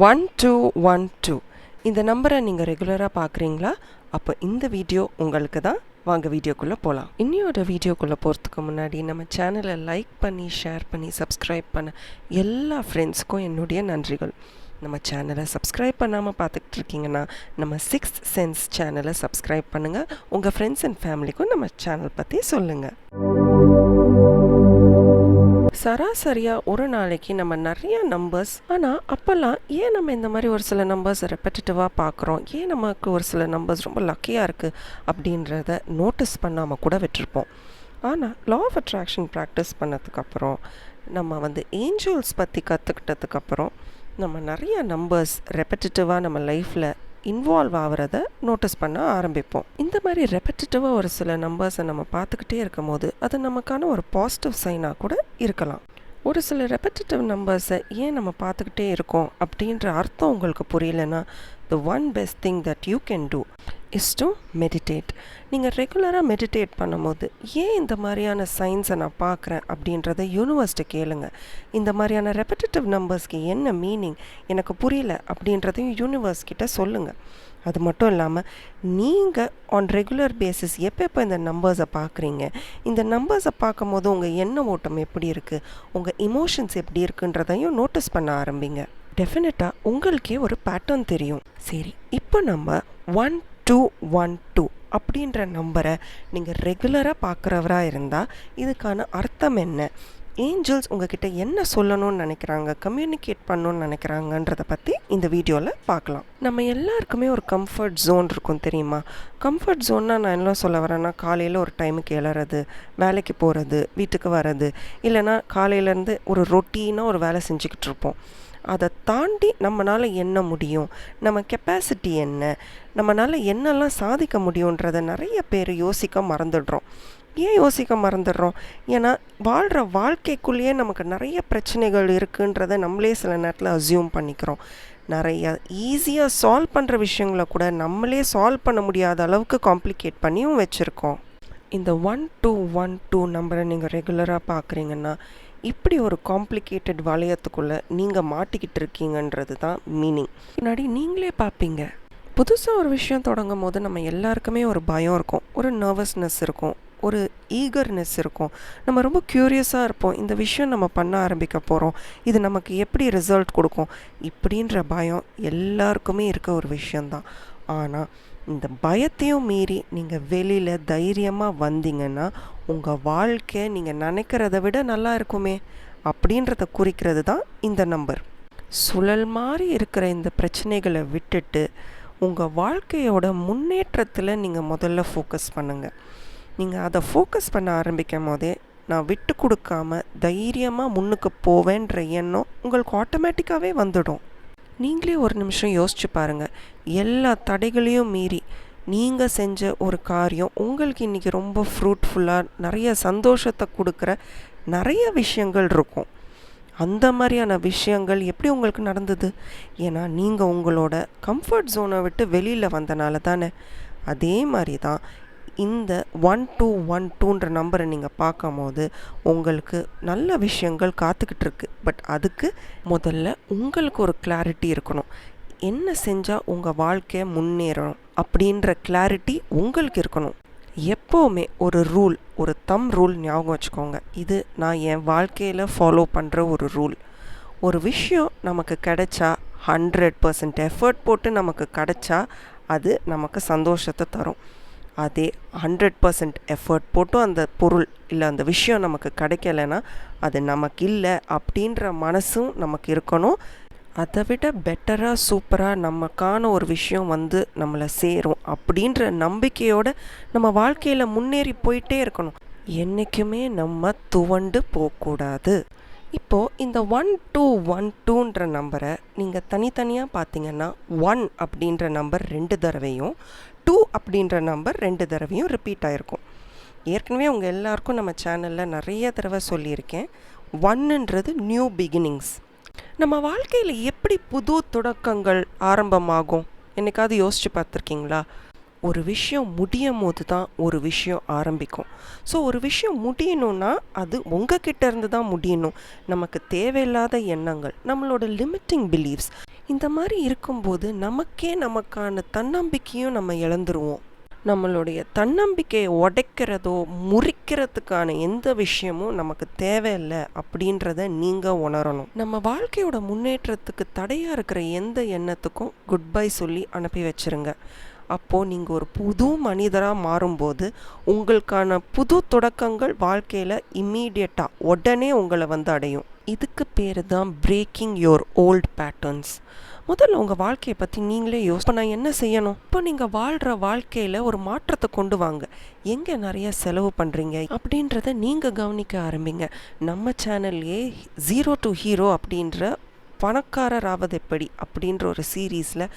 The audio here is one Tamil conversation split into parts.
1212 இந்த நம்பரை நீங்கள் ரெகுலராக பார்க்குறீங்களா? அப்போ இந்த வீடியோ உங்களுக்கு தான். வாங்க வீடியோக்குள்ளே போகலாம். இன்னையோட வீடியோக்குள்ளே போகிறதுக்கு முன்னாடி நம்ம சேனலை லைக் பண்ணி ஷேர் பண்ணி சப்ஸ்கிரைப் பண்ண எல்லா ஃப்ரெண்ட்ஸ்க்கும் என்னுடைய நன்றிகள். நம்ம சேனலை சப்ஸ்கிரைப் பண்ணாமல் பார்த்துக்கிட்டு இருக்கீங்கன்னா நம்ம சிக்ஸ்த் சென்ஸ் சேனலை சப்ஸ்கிரைப் பண்ணுங்கள். உங்கள் ஃப்ரெண்ட்ஸ் அண்ட் ஃபேமிலிக்கும் நம்ம சேனல் பற்றி சொல்லுங்கள். சராசரியாக ஒரு நாளைக்கு நம்ம நிறைய நம்பர்ஸ், ஆனால் அப்போல்லாம் ஏன் நம்ம இந்த மாதிரி ஒரு சில நம்பர்ஸ் ரெப்படிட்டிவாக பார்க்குறோம், ஏன் நமக்கு ஒரு சில நம்பர்ஸ் ரொம்ப லக்கியாக இருக்குது அப்படின்றத நோட்டீஸ் பண்ணாமல் கூட விட்டுருப்போம். ஆனால் லா ஆஃப் அட்ராக்ஷன் ப்ராக்டிஸ் பண்ணதுக்கப்புறம், நம்ம ஏஞ்சல்ஸ் பற்றி கற்றுக்கிட்டதுக்கப்புறம் நம்ம நிறைய நம்பர்ஸ் ரெப்படிட்டிவாக நம்ம லைஃப்பில் இன்வால்வ் ஆகிறத நோட்டீஸ் பண்ண ஆரம்பிப்போம். இந்த மாதிரி ரெப்படிட்டிவாக ஒரு சில நம்பர்ஸை நம்ம பார்த்துக்கிட்டே இருக்கும் போது அது நமக்கான ஒரு பாசிட்டிவ் சைனாக கூட இருக்கலாம். ஒரு சில ரெப்படிட்டிவ் நம்பர்ஸை ஏன் நம்ம பார்த்துக்கிட்டே இருக்கோம் அப்படின்ற அர்த்தம் உங்களுக்கு புரியலன்னா, the one best thing that you can do is to meditate. நீங்கள் ரெகுலராக மெடிடேட் பண்ணும்போது ஏன் இந்த மாதிரியான சயின்ஸை நான் பார்க்குறேன் அப்படின்றத யூனிவர்ஸ்ட்டு கேளுங்க. இந்த மாதிரியான ரெப்படிட்டிவ் நம்பர்ஸ்க்கு என்ன மீனிங் எனக்கு புரியல அப்படின்றதையும் யூனிவர்ஸ் கிட்ட சொல்லுங்கள். அது மட்டும் இல்லாமல் நீங்கள் ஆன் ரெகுலர் பேசிஸ் எப்போ இந்த நம்பர்ஸை பார்க்குறீங்க, இந்த நம்பர்ஸை பார்க்கும் போது உங்கள் எண்ண ஓட்டம் எப்படி இருக்குது, உங்கள் இமோஷன்ஸ் எப்படி இருக்குன்றதையும் நோட்டீஸ் பண்ண ஆரம்பிங்க. டெஃபினட்டாக உங்களுக்கே ஒரு பேட்டர்ன் தெரியும். சரி, இப்போ நம்ம 1212 அப்படின்ற நம்பரை நீங்கள் ரெகுலராக பார்க்குறவராக இருந்தால் இதுக்கான அர்த்தம் என்ன, ஏஞ்சல்ஸ் உங்ககிட்ட என்ன சொல்லணும்னு நினைக்கிறாங்க, கம்யூனிகேட் பண்ணணும்னு நினைக்கிறாங்கன்றதை பற்றி இந்த வீடியோவில் பார்க்கலாம். நம்ம எல்லாருக்குமே ஒரு கம்ஃபர்ட் ஜோன் இருக்கும் தெரியுமா? கம்ஃபர்ட் ஜோன்னா நான் என்ன சொல்ல வரேன்னா, காலையில் ஒரு டைமுக்கு எழறது, வேலைக்கு போகிறது, வீட்டுக்கு வர்றது, இல்லைனா காலையிலேருந்து ஒரு ரொட்டீனாக ஒரு வேலை செஞ்சுக்கிட்டு இருப்போம். அதை தாண்டி நம்மளால் என்ன முடியும், நம்ம கெப்பாசிட்டி என்ன, நம்மளால் என்னெல்லாம் சாதிக்க முடியுன்றதை நிறைய பேர் யோசிக்க மறந்துடுறோம். ஏன் யோசிக்க மறந்துடுறோம்? ஏன்னா வாழ்கிற வாழ்க்கைக்குள்ளேயே நமக்கு நிறைய பிரச்சனைகள் இருக்குன்றதை நம்மளே சில நேரத்தில் அசியூம் பண்ணிக்கிறோம். நிறைய ஈஸியாக சால்வ் பண்ணுற விஷயங்களை கூட நம்மளே சால்வ் பண்ண முடியாத அளவுக்கு காம்ப்ளிகேட் பண்ணியும் வச்சுருக்கோம். இந்த 1212 நம்பரை நீங்கள் ரெகுலராக பார்க்குறீங்கன்னா இப்படி ஒரு காம்ப்ளிகேட்டட் வளையத்துக்குள்ளே நீங்கள் மாட்டிக்கிட்டு இருக்கீங்கன்றது தான் மீனிங். முன்னாடி நீங்களே பார்ப்பீங்க, புதுசாக ஒரு விஷயம் தொடங்கும் போது நம்ம எல்லாருக்குமே ஒரு பயம் இருக்கும், ஒரு நர்வஸ்னஸ் இருக்கும், ஒரு ஈகர்னஸ் இருக்கும். நம்ம ரொம்ப க்யூரியஸாக இருப்போம், இந்த விஷயம் நம்ம பண்ண ஆரம்பிக்க போகிறோம், இது நமக்கு எப்படி ரிசல்ட் கொடுக்கும், இப்படின்ற பயம் எல்லாருக்குமே இருக்க ஒரு விஷயந்தான். ஆனால் இந்த பயத்தையும் மீறி நீங்கள் வெளியில் தைரியமாக வந்தீங்கன்னா உங்கள் வாழ்க்கை நீங்கள் நினைக்கிறத விட நல்லா இருக்குமே அப்படின்றத குறிக்கிறது தான் இந்த நம்பர். சுழல் மாதிரி இருக்கிற இந்த பிரச்சனைகளை விட்டுட்டு உங்கள் வாழ்க்கையோட முன்னேற்றத்தில் நீங்கள் முதல்ல ஃபோக்கஸ் பண்ணுங்கள். நீங்கள் அதை ஃபோக்கஸ் பண்ண ஆரம்பிக்கும் போதே நான் விட்டு கொடுக்காம தைரியமாக முன்னுக்கு போவேன்ற எண்ணம் உங்களுக்கு ஆட்டோமேட்டிக்காகவே வந்துடும். நீங்களே ஒரு நிமிஷம் யோசிச்சு பாருங்கள், எல்லா தடைகளையும் மீறி நீங்கள் செஞ்ச ஒரு காரியம் உங்களுக்கு இன்றைக்கி ரொம்ப ஃப்ரூட்ஃபுல்லாக நிறைய சந்தோஷத்தை கொடுக்குற நிறைய விஷயங்கள் இருக்கும். அந்த மாதிரியான விஷயங்கள் எப்படி உங்களுக்கு நடந்தது? ஏன்னா நீங்கள் உங்களோட கம்ஃபர்ட் ஜோனை விட்டு வெளியில் வந்தனால தானே. அதே மாதிரி தான் இந்த 1212ன்ற நம்பரை நீங்கள் பார்க்கும் போது உங்களுக்கு நல்ல விஷயங்கள் காத்துக்கிட்டு இருக்கு. பட் அதுக்கு முதல்ல உங்களுக்கு ஒரு கிளாரிட்டி இருக்கணும். என்ன செஞ்சால் உங்கள் வாழ்க்கையை முன்னேறணும் அப்படின்ற கிளாரிட்டி உங்களுக்கு இருக்கணும். எப்போவுமே ஒரு ரூல், ஒரு ரூல் ஞாபகம் வச்சுக்கோங்க. இது நான் என் வாழ்க்கையில் ஃபாலோ பண்ணுற ஒரு ரூல். ஒரு விஷயம் நமக்கு கிடைச்சா 100% எஃபர்ட் போட்டு நமக்கு கிடைச்சா அது நமக்கு சந்தோஷத்தை தரும். அதே 100% எஃபர்ட் போட்டும் அந்த பொருள் இல்லை அந்த விஷயம் நமக்கு கிடைக்கலைன்னா அது நமக்கு இல்லை அப்படின்ற மனசும் நமக்கு இருக்கணும். அதை விட பெட்டராக சூப்பராக நமக்கான ஒரு விஷயம் நம்மளை சேரும் அப்படின்ற நம்பிக்கையோடு நம்ம வாழ்க்கையில் முன்னேறி போயிட்டே இருக்கணும். என்றைக்குமே நம்ம துவண்டு போகக்கூடாது. இப்போது இந்த 1212ன்ற நம்பரை நீங்கள் தனித்தனியாக பார்த்தீங்கன்னா 1 அப்படின்ற நம்பர் 2 தடவையும் 2 அப்படின்ற நம்பர் 2 தடவையும் ரிப்பீட் ஆகிருக்கும். ஏற்கனவே உங்கள் எல்லாருக்கும் நம்ம சேனலில் நிறைய தடவை சொல்லியிருக்கேன், 1ன்றது நியூ பிகினிங்ஸ். நம்ம வாழ்க்கையில் எப்படி புது தொடக்கங்கள் ஆரம்பமாகும் என்னைக்காவது யோசித்து பார்த்துருக்கீங்களா? ஒரு விஷயம் முடியும் போது தான் ஒரு விஷயம் ஆரம்பிக்கும். ஸோ ஒரு விஷயம் முடியணும்னா அது உங்ககிட்ட இருந்து தான் முடியணும். நமக்கு தேவையில்லாத எண்ணங்கள், நம்மளோட லிமிட்டிங் பிலீஃப்ஸ் இந்த மாதிரி இருக்கும்போது நமக்கான தன்னம்பிக்கையும் நம்ம இழந்துருவோம். நம்மளுடைய தன்னம்பிக்கையை உடைக்கிறதோ முறிக்கிறதுக்கான எந்த விஷயமும் நமக்கு தேவையில்லை அப்படின்றத நீங்கள் உணரணும். நம்ம வாழ்க்கையோட முன்னேற்றத்துக்கு தடையாக இருக்கிற எந்த எண்ணத்துக்கும் குட் பை சொல்லி அனுப்பி வச்சிருங்க. அப்போது நீங்கள் ஒரு புது மனிதராக மாறும்போது உங்களுக்கான புது தொடக்கங்கள் வாழ்க்கையில் இம்மீடியட்டாக உடனே உங்களை வந்து அடையும். இதுக்கு பேர் தான் பிரேக்கிங் யோர் ஓல்ட் பேட்டர்ன்ஸ். முதல்ல உங்கள் வாழ்க்கையை பற்றி நீங்களே இப்போ நான் என்ன செய்யணும்? இப்போ நீங்கள் வாழ்கிற வாழ்க்கையில் ஒரு மாற்றத்தை கொண்டு வாங்க. எங்கே நிறைய செலவு பண்ணுறீங்க அப்படின்றத நீங்கள் கவனிக்க ஆரம்பிங்க. நம்ம சேனல்லே 0 to Hero அப்படின்ற பணக்காரர் ஆவது எப்படி அப்படின்ற ஒரு சீரீஸில்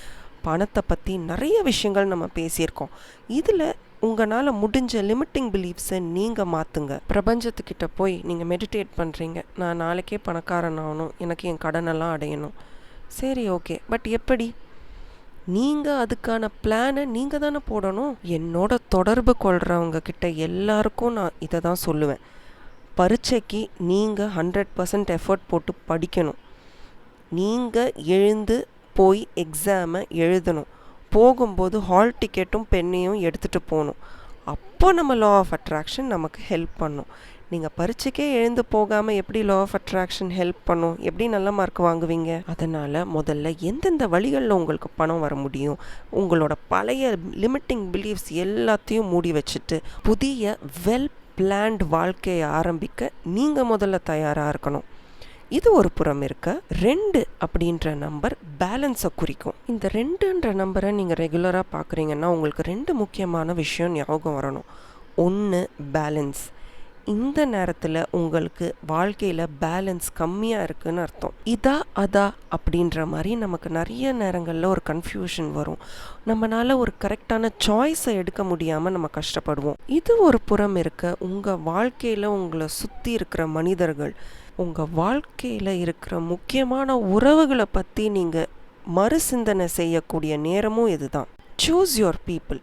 பணத்தை பற்றி நிறைய விஷயங்கள் நம்ம பேசியிருக்கோம். இதில் உங்களால் முடிஞ்ச லிமிட்டிங் பிலீஃப்ஸை நீங்கள் மாற்றுங்க. பிரபஞ்சத்துக்கிட்ட போய் நீங்கள் மெடிடேட் பண்ணுறீங்க, நான் நாளைக்கே பணக்காரன் ஆகணும், எனக்கு என் கடனெல்லாம் அடையணும். சரி, ஓகே, பட் எப்படி? நீங்கள் அதுக்கான பிளானை நீங்கள் தானே போடணும். என்னோட தொடர்பு கொள்கிறவங்க கிட்ட எல்லாருக்கும் நான் இதை தான் சொல்லுவேன். பரீட்சைக்கு நீங்கள் 100% எஃபர்ட் போட்டு படிக்கணும். நீங்கள் எழுந்து போய் எக்ஸாமை எழுதணும். போகும்போது ஹால் டிக்கெட்டும் பெண்ணையும் எடுத்துகிட்டு போகணும். அப்போ நம்ம லா ஆஃப் அட்ராக்ஷன் நமக்கு ஹெல்ப் பண்ணும். நீங்கள் பரீட்சைக்கே எழுந்து போகாமல் எப்படி லா ஆஃப் அட்ராக்ஷன் ஹெல்ப் பண்ணும்? எப்படி நல்ல மார்க் வாங்குவீங்க? அதனால் முதல்ல எந்தெந்த வழிகளில் உங்களுக்கு பணம் வர முடியும், உங்களோட பழைய லிமிட்டிங் பிலீஃப்ஸ் எல்லாத்தையும் மூடி வச்சுட்டு புதிய வெல் பிளான்ட் வாழ்க்கையை ஆரம்பிக்க நீங்கள் முதல்ல தயாராக இருக்கணும். இது ஒரு புறம் இருக்க. 2 அப்படின்ற நம்பர் பேலன்ஸை குறிக்கும். இந்த 2ன்ற நம்பரை நீங்கள் ரெகுலராக பார்க்குறீங்கன்னா உங்களுக்கு 2 முக்கியமான விஷயம் ஞாபகம் வரணும். 1 பேலன்ஸ். இந்த நேரத்தில் உங்களுக்கு வாழ்க்கையில் பேலன்ஸ் கம்மியாக இருக்குதுன்னு அர்த்தம். அதா அப்படின்ற மாதிரி நமக்கு நிறைய நேரங்களில் ஒரு கன்ஃபியூஷன் வரும். நம்மளால் ஒரு கரெக்டான சாய்ஸை எடுக்க முடியாமல் நம்ம கஷ்டப்படுவோம். இது ஒரு புறம் இருக்க. உங்கள் வாழ்க்கையில் உங்களை சுற்றி இருக்கிற மனிதர்கள், உங்கள் வாழ்க்கையில் இருக்கிற முக்கியமான உறவுகளை பற்றி நீங்கள் மறுசிந்தனை செய்யக்கூடிய நேரமும் இதுதான். Choose your people.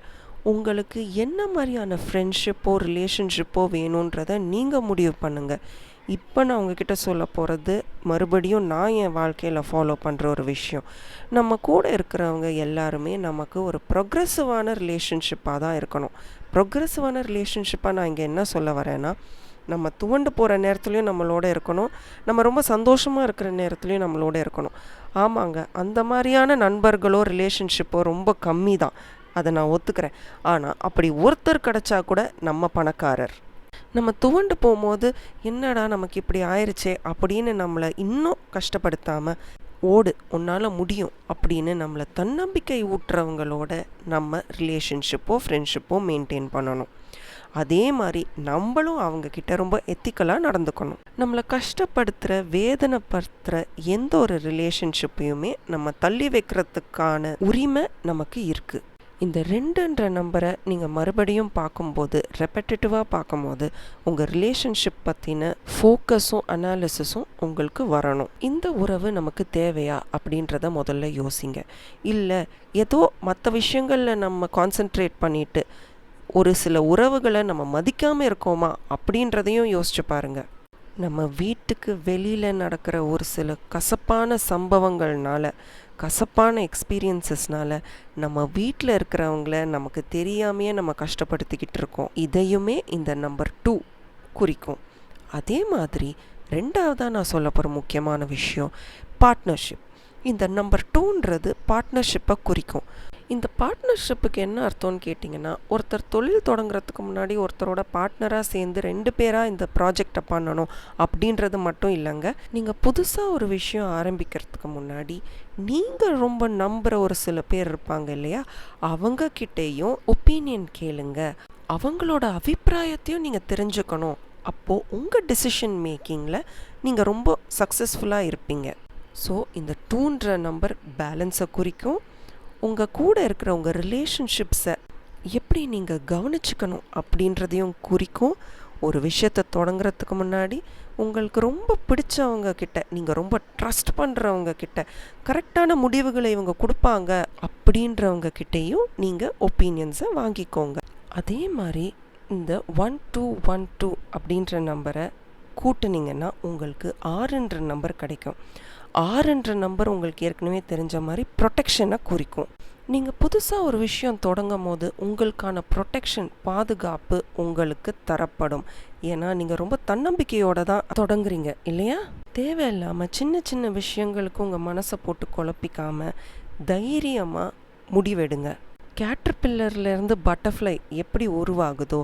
உங்களுக்கு என்ன மாதிரியான ஃப்ரெண்ட்ஷிப்போ ரிலேஷன்ஷிப்போ வேணுன்றதை நீங்கள் முடிவு பண்ணுங்கள். இப்போ நான் உங்ககிட்ட சொல்ல போகிறது மறுபடியும் நான் என் வாழ்க்கையில் ஃபாலோ பண்ணுற ஒரு விஷயம். நம்ம கூட இருக்கிறவங்க எல்லாருமே நமக்கு ஒரு ப்ரொக்ரெசிவான ரிலேஷன்ஷிப்பாக தான் இருக்கணும். ப்ரொக்ரெசிவான ரிலேஷன்ஷிப்பாக நான் இங்கே என்ன சொல்ல வரேன்னா, நம்ம துவண்டு போகிற நேரத்துலையும் நம்மளோட இருக்கணும், நம்ம ரொம்ப சந்தோஷமாக இருக்கிற நேரத்துலையும் நம்மளோட இருக்கணும். ஆமாங்க, அந்த மாதிரியான நண்பர்களோ ரிலேஷன்ஷிப்போ ரொம்ப கம்மி தான், அதை நான் ஒத்துக்கிறேன். ஆனால் அப்படி ஒருத்தர் கிடச்சா கூட நம்ம பணக்காரர். நம்ம துவண்டு போகும்போது என்னடா நமக்கு இப்படி ஆயிடுச்சே அப்படின்னு நம்மளை இன்னும் கஷ்டப்படுத்தாமல் ஓடு, உன்னால் முடியும் அப்படின்னு நம்மளை தன்னம்பிக்கை ஊட்டுறவங்களோட நம்ம ரிலேஷன்ஷிப்போ ஃப்ரெண்ட்ஷிப்போ மெயின்டைன் பண்ணணும். அதே மாதிரி நம்மளும் அவங்கக்கிட்ட ரொம்ப எத்திக்கலாக நடந்துக்கணும். நம்மளை கஷ்டப்படுத்துகிற வேதனைப்படுத்துகிற எந்த ஒரு ரிலேஷன்ஷிப்பையுமே நம்ம தள்ளி வைக்கிறதுக்கான உரிமை நமக்கு இருக்குது. இந்த 2ன்ற நம்பரை நீங்கள் மறுபடியும் பார்க்கும்போது, ரெப்படேட்டிவாக பார்க்கும்போது உங்கள் ரிலேஷன்ஷிப் பற்றின ஃபோக்கஸும் அனாலிசிஸும் உங்களுக்கு வரணும். இந்த உறவு நமக்கு தேவையா அப்படின்றத முதல்ல யோசிங்க. இல்லை ஏதோ மற்ற விஷயங்களில் நம்ம கான்சென்ட்ரேட் பண்ணிவிட்டு ஒரு சில உறவுகளை நம்ம மதிக்காமல் இருக்கோமா அப்படின்றதையும் யோசிச்சு பாருங்கள். நம்ம வீட்டுக்கு வெளியில் நடக்கிற ஒரு சில கசப்பான சம்பவங்கள்னால, கசப்பான எக்ஸ்பீரியன்ஸஸ்னால நம்ம வீட்டில் இருக்கிறவங்கள நமக்கு தெரியாமையே நம்ம கஷ்டப்படுத்திக்கிட்டு இருக்கோம். இதையுமே இந்த நம்பர் 2 குறிக்கும். அதே மாதிரி 2வதாக நான் சொல்ல போகிற முக்கியமான விஷயம் பார்ட்னர்ஷிப். இந்த நம்பர் 2ன்றது பார்ட்னர்ஷிப்பை குறிக்கும். இந்த பார்ட்னர்ஷிப்புக்கு என்ன அர்த்தம்னு கேட்டிங்கன்னா, ஒருத்தர் தொழில் தொடங்குறதுக்கு முன்னாடி ஒருத்தரோட பார்ட்னராக சேர்ந்து 2 பேராக இந்த ப்ராஜெக்டை பண்ணணும் அப்படின்றது மட்டும் இல்லைங்க. நீங்கள் புதுசாக ஒரு விஷயம் ஆரம்பிக்கிறதுக்கு முன்னாடி நீங்கள் ரொம்ப நம்புகிற ஒரு சில பேர் இருப்பாங்க இல்லையா, அவங்கக்கிட்டேயும் ஒப்பீனியன் கேளுங்க. அவங்களோட அபிப்பிராயத்தையும் நீங்கள் தெரிஞ்சுக்கணும். அப்போது உங்கள் டிசிஷன் மேக்கிங்கில் நீங்கள் ரொம்ப சக்ஸஸ்ஃபுல்லாக இருப்பீங்க. ஸோ இந்த 2ன்ற நம்பர் பேலன்ஸை குறிக்கும். உங்கள் கூட இருக்கிற உங்கள் ரிலேஷன்ஷிப்ஸை எப்படி நீங்கள் கவனிச்சுக்கணும் அப்படின்றதையும் குறிக்கும். ஒரு விஷயத்தை தொடங்குறதுக்கு முன்னாடி உங்களுக்கு ரொம்ப பிடிச்சவங்க கிட்ட, நீங்கள் ரொம்ப ட்ரஸ்ட் பண்ணுறவங்க கிட்ட, கரெக்டான முடிவுகளை இவங்க கொடுப்பாங்க அப்படின்றவங்க கிட்டேயும் நீங்கள் ஒப்பீனியன்ஸை வாங்கிக்கோங்க. அதே மாதிரி இந்த 1212 அப்படின்ற நம்பரை கூட்டுனீங்கன்னா உங்களுக்கு 6ன்ற நம்பர் கிடைக்கும். 6ன்ற நம்பர் உங்களுக்கு ஏற்கனவே தெரிஞ்ச மாதிரி ப்ரொடெக்ஷனை குறிக்கும். நீங்கள் புதுசாக ஒரு விஷயம் தொடங்கும் போது உங்களுக்கான ப்ரொடெக்ஷன், பாதுகாப்பு உங்களுக்கு தரப்படும். ஏன்னா நீங்கள் ரொம்ப தன்னம்பிக்கையோடு தான் தொடங்குறீங்க இல்லையா? தேவையில்லாமல் சின்ன சின்ன விஷயங்களுக்கு உங்கள் மனசை போட்டு குழப்பிக்காமல் தைரியமாக முடிவெடுங்க. கேட்டர்பில்லர்லேருந்து பட்டர்ஃப்ளை எப்படி உருவாகுதோ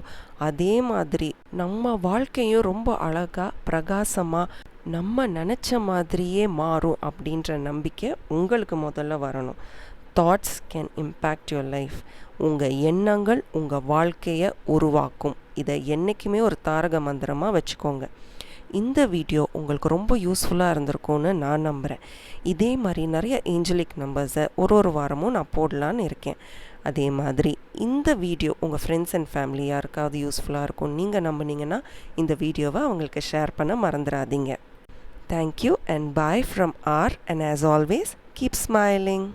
அதே மாதிரி நம்ம வாழ்க்கையும் ரொம்ப அழகாக பிரகாசமாக நம்ம நினச்ச மாதிரியே மாறும் அப்படின்ற நம்பிக்கை உங்களுக்கு முதல்ல வரணும். Thoughts can impact your life. உங்கள் எண்ணங்கள் உங்கள் வாழ்க்கையை உருவாக்கும். இதை என்றைக்குமே ஒரு தாரக மந்திரமாக வச்சுக்கோங்க. இந்த வீடியோ உங்களுக்கு ரொம்ப யூஸ்ஃபுல்லாக இருந்திருக்கும்னு நான் நம்புகிறேன். இதே மாதிரி நிறைய ஏஞ்சலிக் நம்பர்ஸை ஒரு வாரமும் நான் போடலான்னு இருக்கேன். அதே மாதிரி இந்த வீடியோ உங்கள் ஃப்ரெண்ட்ஸ் அண்ட் ஃபேமிலி யாருக்காவது யூஸ்ஃபுல்லாக இருக்கும் நீங்கள் நம்பினீங்கன்னா இந்த வீடியோவை அவங்களுக்கு ஷேர் பண்ண மறந்துடாதீங்க. Thank you and bye from R, and as always keep smiling.